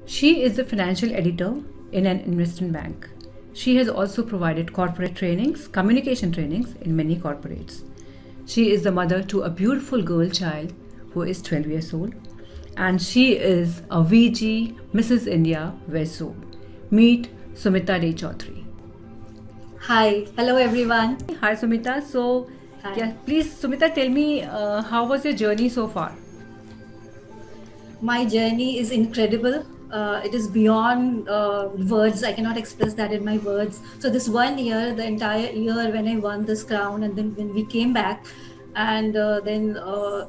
She is the financial editor in an investment bank. She has also provided corporate trainings, communication trainings in many corporates. She is the mother to a beautiful girl child who is 12 years old, and she is a VG Mrs India West Zone. Meet Sumita De Chowdhary. Hi, hello everyone. Hi Sumita. So, Hi. yeah, please Sumita, tell me how was your journey so far? My journey is incredible. It is beyond words. I cannot express that in my words. So this 1 year, the entire year when I won this crown, and then when we came back, and then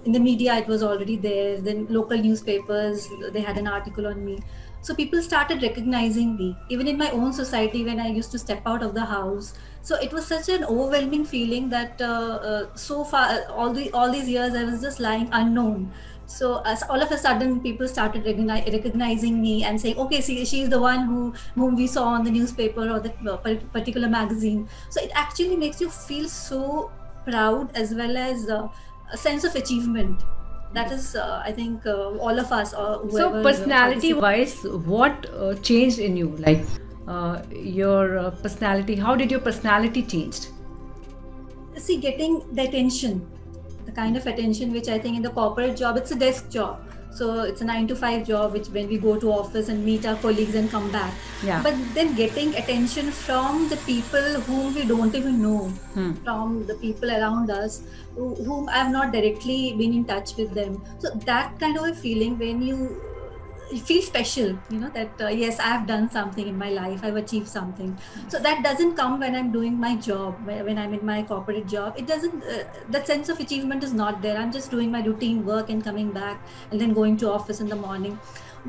in the media it was already there. Then local newspapers, they had an article on me. So people started recognizing me, even in my own society when I used to step out of the house. So it was such an overwhelming feeling that so far, all these years, I was just lying unknown. So as all of a sudden, people started recognizing me and saying, "Okay, see, she's the one whom we saw on the newspaper or the particular magazine." So it actually makes you feel so proud, as well as a sense of achievement. That is, I think, all of us. So personality-wise, what changed in you? Like your personality, how did your personality change? See, getting the attention, the kind of attention which I think in the corporate job, it's a desk job. So it's a 9 to 5 job, which when we go to office and meet our colleagues and come back. Yeah. But then getting attention from the people whom we don't even know, from the people around us, whom I have not directly been in touch with them. So that kind of a feeling when you feel special, that yes, I have done something in my life, I've achieved something. So that doesn't come when I'm doing my job, when I'm in my corporate job. It doesn't, that sense of achievement is not there. I'm just doing my routine work and coming back and then going to office in the morning.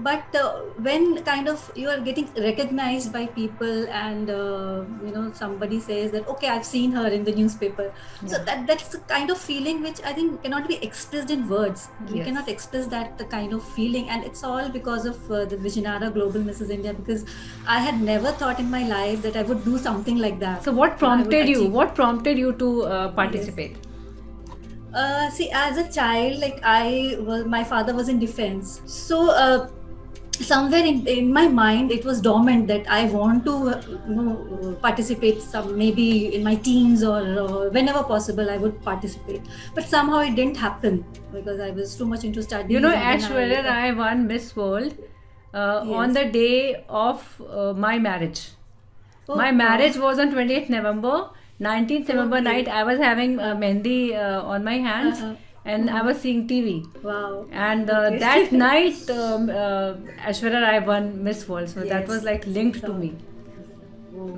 But when kind of you are getting recognized by people, and somebody says that, okay, I've seen her in the newspaper. Yeah. So that's the kind of feeling which I think cannot be expressed in words. Yes. You cannot express the kind of feeling, and it's all because of the Vijayanagara Global Mrs India, because I had never thought in my life that I would do something like that. So what prompted you? What prompted you to participate? Yes. See, as a child, my father was in defense. So somewhere in my mind, it was dormant that I want to participate maybe in my teens, or whenever possible I would participate. But somehow it didn't happen because I was too much into studies. 𝐼𝐻𝑚 I won Miss World on the day of my marriage. My marriage was on 28th November. 19th November night, I was having mehndi on my hands. And I was seeing TV. Wow. And that night, 𝐼𝐻𝑚 I won Miss World. So that was like linked to me.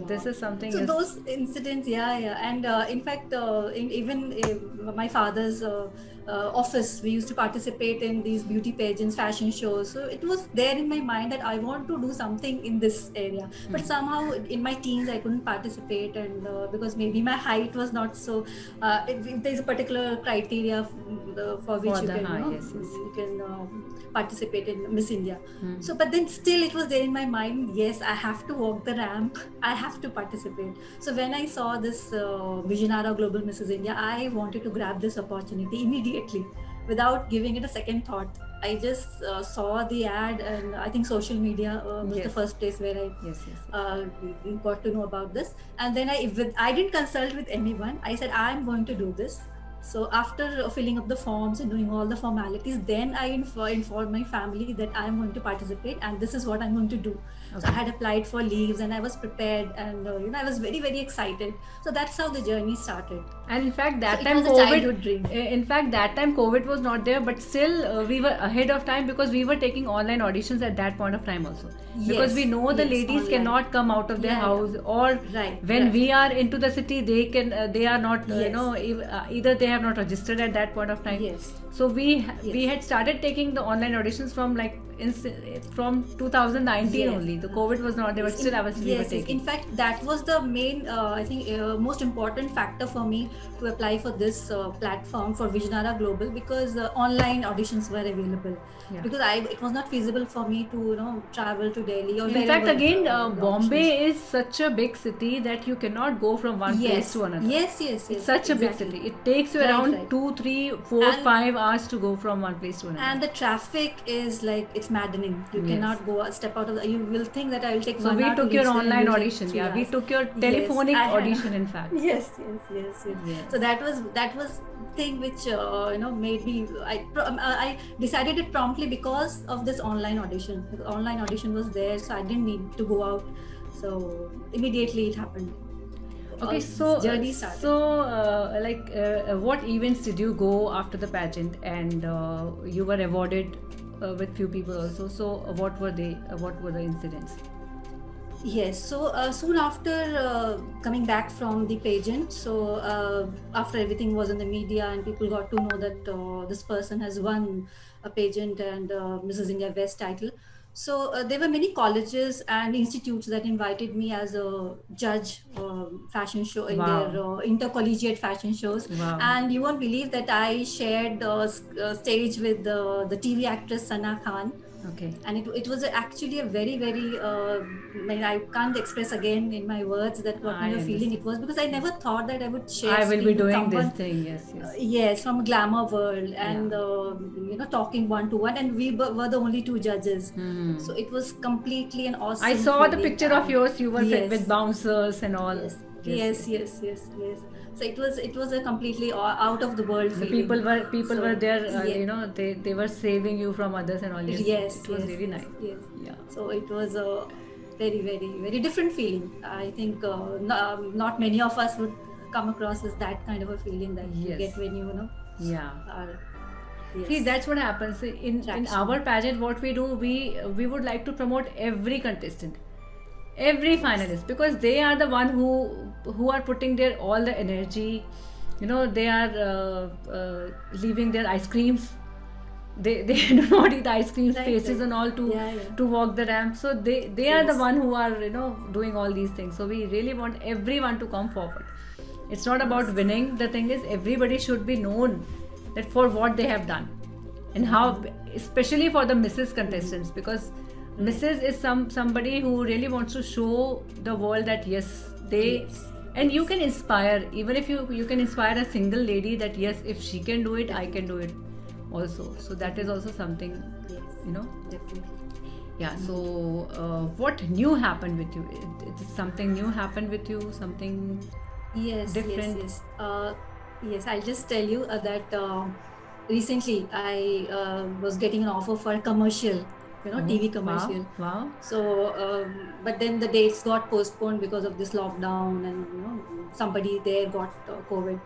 This is something. So those incidents, yeah. And in fact, even my father's office, we used to participate in these beauty pageants, fashion shows. So it was there in my mind that I want to do something in this area. But somehow in my teens, I couldn't participate, and because maybe my height was not so. There's a particular criteria for which you can participate in Miss India. So, but then still it was there in my mind. Yes, I have to walk the ramp. I have to participate. So when I saw this Vijayanagara Global Mrs India, I wanted to grab this opportunity immediately, without giving it a second thought. I just saw the ad, and I think social media was the first place where I got to know about this. And then I didn't consult with anyone. I said, I'm going to do this. So after filling up the forms and doing all the formalities, then I informed my family that I'm going to participate and this is what I'm going to do. Okay. So I had applied for leaves and I was prepared, and I was very, very excited. So that's how the journey started. And in fact, that time it was a childhood dream. In fact, that time COVID was not there, but still we were ahead of time because we were taking online auditions at that point of time also. Because we know the ladies cannot come out of their house, or when we are into the city, they are not either they have not registered at that point of time. So we had started taking the online auditions from 2019 only. The COVID was not there, but still we were taking. In fact, that was the main I think most important factor for me to apply for this platform for Vijayanagara Global, because online auditions were available. Because it was not feasible for me to travel to Delhi or in fact again Bombay is such a big city that you cannot go from one place to another. It's such a big city. It takes you around 2, 3, 4, 5 hours to go from one place to another. And the traffic is it's it's maddening. You cannot go step out of the, you will think that I will take so 1 hour. So we took your online audition. Yeah, we took your telephonic audition, in fact. Yes. So that was thing which made me, I decided it promptly because of this online audition. The online audition was there, so I didn't need to go out. So immediately it happened. Okay, so journey started. So what events did you go after the pageant, and you were awarded with few people also? So what were they? What were the incidents? Yes, so soon after coming back from the pageant, so after everything was in the media and people got to know that this person has won a pageant and Mrs India West title. So there were many colleges and institutes that invited me as a judge fashion show in their intercollegiate fashion shows. And you won't believe that I shared stage with the TV actress Sana Khan. Okay. And it was actually a very, very, I can't express again in my words that what kind of feeling it was, because I never thought that I would share. I will be doing this thing, yes. Yes, from a glamour world and, talking one-to-one, and we were the only two judges. So it was completely an awesome I saw feeling. The picture of yours, you were with bouncers and all. Yes. So it was a completely out of the world feeling. People were there, they were saving you from others and all. Yes, it was really nice. Yes. Yeah. So it was a very, very, very different feeling. I think not many of us would come across with that kind of a feeling that you get when you See, that's what happens in our pageant. What we do, we would like to promote every contestant, every finalist, because they are the one who are putting their all the energy. They are leaving their ice creams. They do not eat ice creams, faces and all to walk the ramp. So they are the one who are doing all these things. So we really want everyone to come forward. It's not about winning. The thing is, everybody should be known that for what they have done, and how, especially for the Mrs. contestants, because Mrs. is somebody who really wants to show the world that and you can inspire, even if you can inspire a single lady that yes, if she can do it, I can do it also. So that is also something, Definitely. Yeah. So what new happened with you? Something new happened with you? Something different? Yes. I'll just tell you that recently I was getting an offer for a commercial. TV commercial. Wow. So, but then the dates got postponed because of this lockdown, and somebody there got COVID.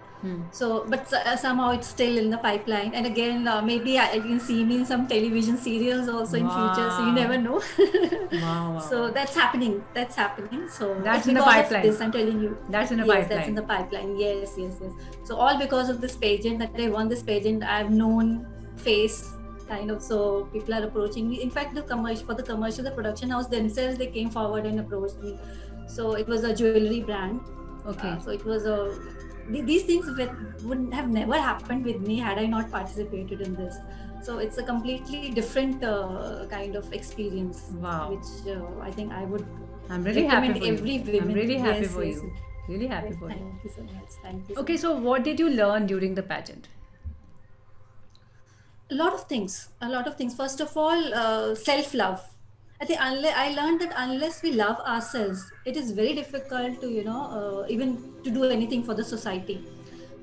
So, but somehow it's still in the pipeline. And again, maybe you can see me in some television serials also in future. So you never know. Wow. So that's happening. So that's in the pipeline. This, I'm telling you. That's in the pipeline. That's in the pipeline. Yes. So all because of this pageant, that I won this pageant, I've known face. Kind of, so people are approaching me. In fact, the production house themselves, they came forward and approached me. So it was a jewelry brand. Okay. So it was these things would have never happened with me had I not participated in this. So it's a completely different kind of experience. Wow. Which I think I would. I'm really happy for every you. women. I'm really happy for you. Really happy for you. Thank you so much. Thank you. Okay, so what did you learn during the pageant? A lot of things. First of all, self-love. I think I learned that unless we love ourselves, it is very difficult to even to do anything for the society.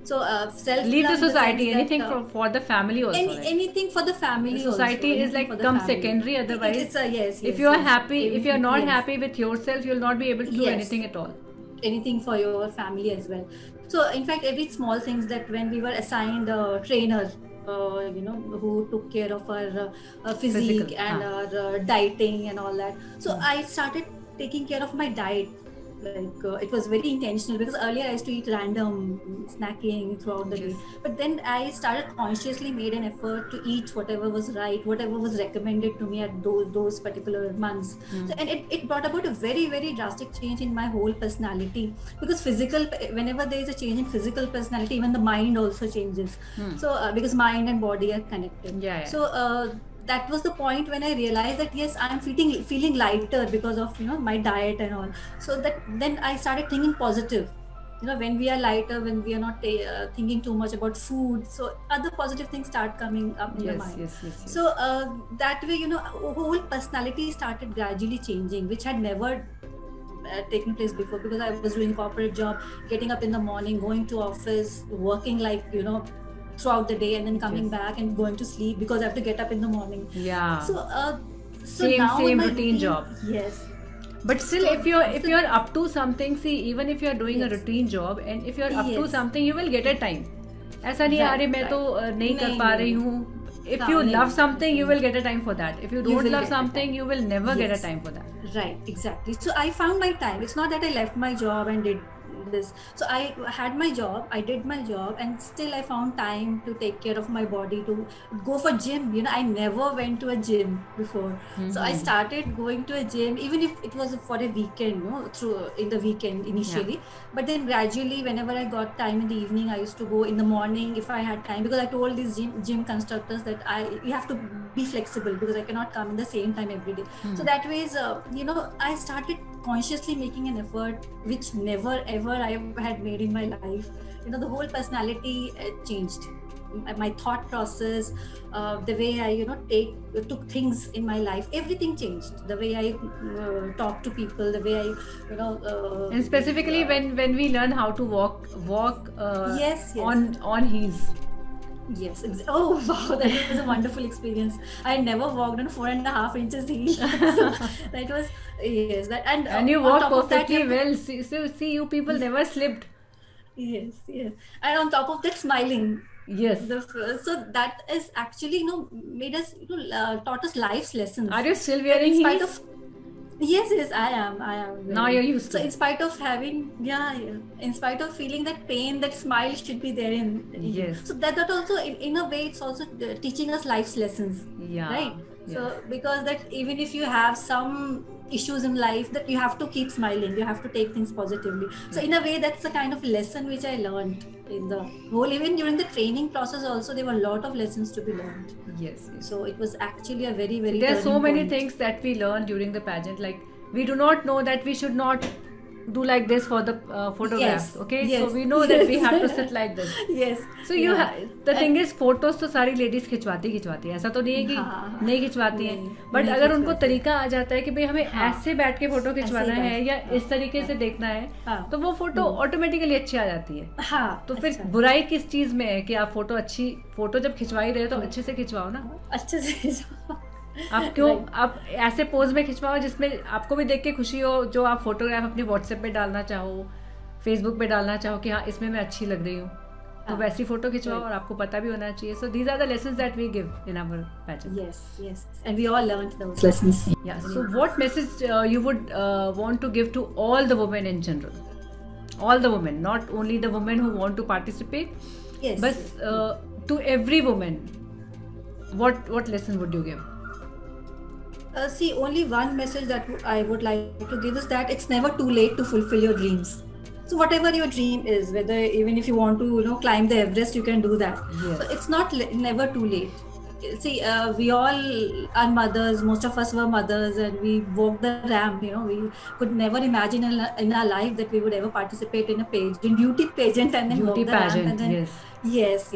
So self-love. Leave the society. Anything for the family also. Anything for the family. The society also, is like come secondary. Otherwise, it's yes. If you are happy, if you are not happy with yourself, you will not be able to do anything at all. Anything for your family as well. So in fact, every small things that when we were assigned a trainer. Who took care of our physique and our dieting and all that. So I started taking care of my diet. It was very intentional, because earlier I used to eat random snacking throughout the day. But then I started consciously made an effort to eat whatever was right, whatever was recommended to me at those particular months. So, and it brought about a very, very drastic change in my whole personality, because whenever there is a change in physical personality, even the mind also changes. So because mind and body are connected. So that was the point when I realized that yes, I am feeling lighter because of my diet and all. So that then I started thinking positive. when we are lighter, when we are not thinking too much about food, so other positive things start coming up in the mind. Yes. So that way, whole personality started gradually changing, which had never taken place before, because I was doing corporate job, getting up in the morning, going to office, working like throughout the day, and then coming back and going to sleep because I have to get up in the morning. So same routine job. Yes. But still, if you're up to something, see, even if you're doing a routine job, and if you're up to something, you will get a time. ऐसा नहीं अरे मैं तो नहीं कर पा रही हूँ. If you love something, you will get a time for that. If you don't love something, you will never get a time for that. Right, exactly. So I found my time. It's not that I left my job and did this. So I had my job, I did my job, and still I found time to take care of my body, to go for gym. I never went to a gym before. So I started going to a gym, even if it was for a weekend, in the weekend initially. But then gradually, whenever I got time in the evening, I used to go in the morning if I had time, because I told these gym constructors that you have to be flexible, because I cannot come in the same time every day. So that way, I started consciously making an effort, which never ever I had made in my life. The whole personality changed. My thought process, the way I took things in my life, everything changed. The way I talk to people, the way I and specifically when we learn how to walk yes. on heels. Yes. Oh wow, that was a wonderful experience. I never walked on 4.5 inches heel. So that was and you walked perfectly well. See, you people never slipped. Yes. And on top of that, smiling. Yes. So that is actually made us taught us life's lessons. Are you still wearing heels? Yes, I am. Now you're used to. So in spite of having, in spite of feeling that pain, that smile should be there in. Yes. So that also, in a way, it's also teaching us life's lessons. Yeah. Right. Yes. So because that even if you have some issues in life, that you have to keep smiling, you have to take things positively. So in a way, that's the kind of lesson which I learned in the whole, even during the training process also, there were a lot of lessons to be learned. Yes. So it was actually a very, very there are so many point. things that we learned during the pageant. Like, we do not know that we should not do like this for the photographs. Okay. Yes. So we know that we have to sit like this. Yes. So the thing is, photos तो सारी ladies खिंचवाती है. ऐसा तो नहीं है कि नहीं खिंचवाती हैं. But अगर उनको तरीका आ जाता है कि भाई हमें ऐसे बैठ के फोटो खिंचवाना है या इस तरीके से देखना है, तो वो फोटो ऑटोमेटिकली अच्छी आ जाती है. तो फिर बुराई किस चीज में है कि आप फोटो जब खिंचवा ही रहे तो अच्छे से खिंचवाओ ना. अच्छे से खिंचवाओ. आप क्यों आप ऐसे पोज में खिंचवाओ जिसमें आपको भी देख के खुशी हो, जो आप फोटोग्राफ अपनी व्हाट्सएप पे डालना चाहो, फेसबुक पे डालना चाहो कि हाँ इसमें मैं अच्छी लग रही हूँ, तो वैसी फोटो खिंचवाओ और आपको पता भी होना चाहिए. So these are the lessons that we give in our pageant. Yes, and we all learned those lessons. Yeah. So what message you would want to give to all the women in general? All the women, not only the women who want to participate, but to every woman, what lesson would you give? See, only one message that I would like to give is that it's never too late to fulfill your dreams. So whatever your dream is, whether even if you want to climb the Everest, you can do that. Yes. So it's not never too late. See, we all are mothers. Most of us were mothers, and we walked the ramp. We could never imagine in our life that we would ever participate in a beauty pageant, and then walk the ramp. And then, yes.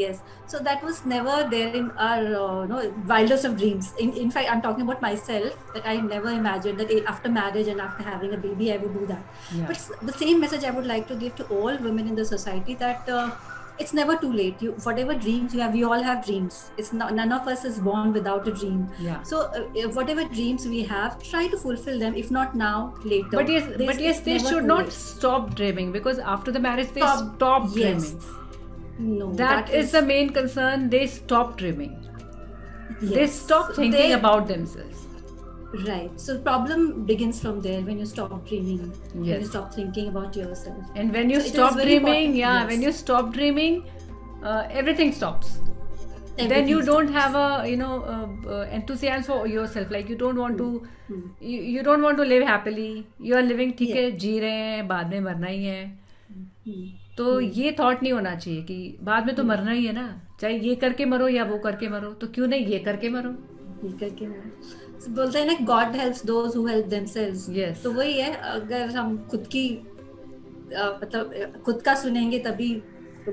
So that was never there in our wildest of dreams. In fact, I'm talking about myself, that I never imagined that after marriage and after having a baby, I would do that. Yeah. But the same message I would like to give to all women in the society, that it's never too late. Whatever dreams you have, we all have dreams. None of us is born without a dream. Yeah. So whatever dreams we have, try to fulfill them. If not now, later. But yes, they should not stop dreaming, because after the marriage they stop dreaming. No, that is the main concern. They stop dreaming. Yes. They stop thinking about themselves. Right. So problem begins from there, when you stop dreaming. Yes. When you stop thinking about yourself. And when you stop dreaming, when you stop dreaming, everything stops. Then you don't have a enthusiasm for yourself. Like you don't want to, you don't want to live happily. You are living, ठीक है, जी रहे हैं, बाद में मरना ही है. तो ये थॉट नहीं होना चाहिए कि बाद में तो मरना ही है ना, चाहे ये करके मरो या वो करके मरो, तो क्यों नहीं ये करके मरो. बोलते हैं ना, God helps those who help themselves. Yes. तो वही है, अगर हम खुद की मतलब खुद का सुनेंगे तभी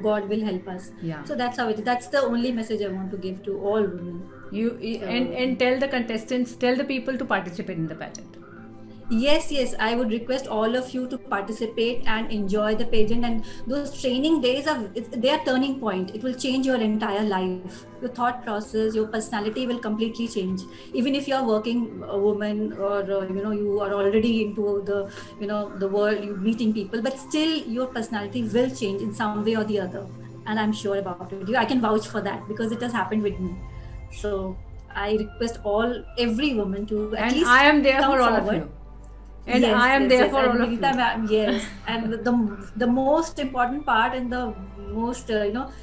God will help us. Yeah. So that's how it is. That's the only message I want to give to all women. And tell the contestants, tell the people to participate in the pageant. Yes, I would request all of you to participate and enjoy the pageant. And those training days they are turning point. It will change your entire life. Your thought process, your personality will completely change. Even if you are working woman, or you are already into the world, you meeting people, but still your personality will change in some way or the other. And I'm sure about it. I can vouch for that because it has happened with me. So I request every woman to at least I am there come for all forward. of you. And I am there for all of you. Yes, and the most important part and the most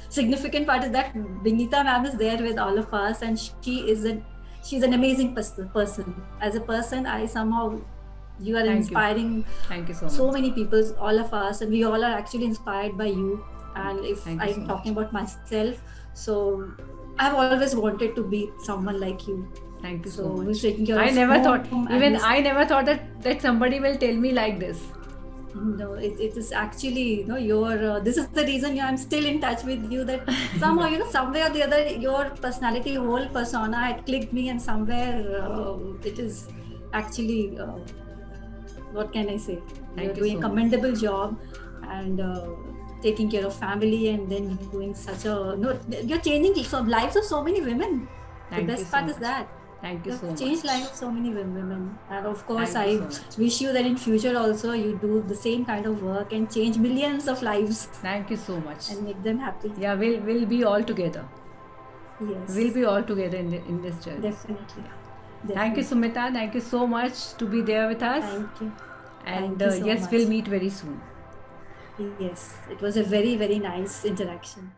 significant part is that Binita ma'am is there with all of us, and she's an amazing person. As a person, you are inspiring. Thank you so much. So many people, all of us, and we all are actually inspired by you. And if I'm talking about myself, so I've always wanted to be someone like you. Thank you so much. I never thought that somebody will tell me like this. No, it is actually your. This is the reason I'm still in touch with you. That somehow somewhere or the other your personality, whole persona had clicked me, and somewhere it is actually what can I say? You're doing a commendable job, and taking care of family, and then doing such a you're changing lives of so many women. The best part is that. Thank you so much. Changed life of so many women, and of course I wish you that in future also you do the same kind of work and change millions of lives. Thank you so much. And make them happy. Yeah, we'll be all together. Yes. We'll be all together in this journey. Definitely. Thank you, Sumita. Thank you so much to be there with us. Thank you. And Thank you so much. We'll meet very soon. Yes, it was a very, very nice interaction.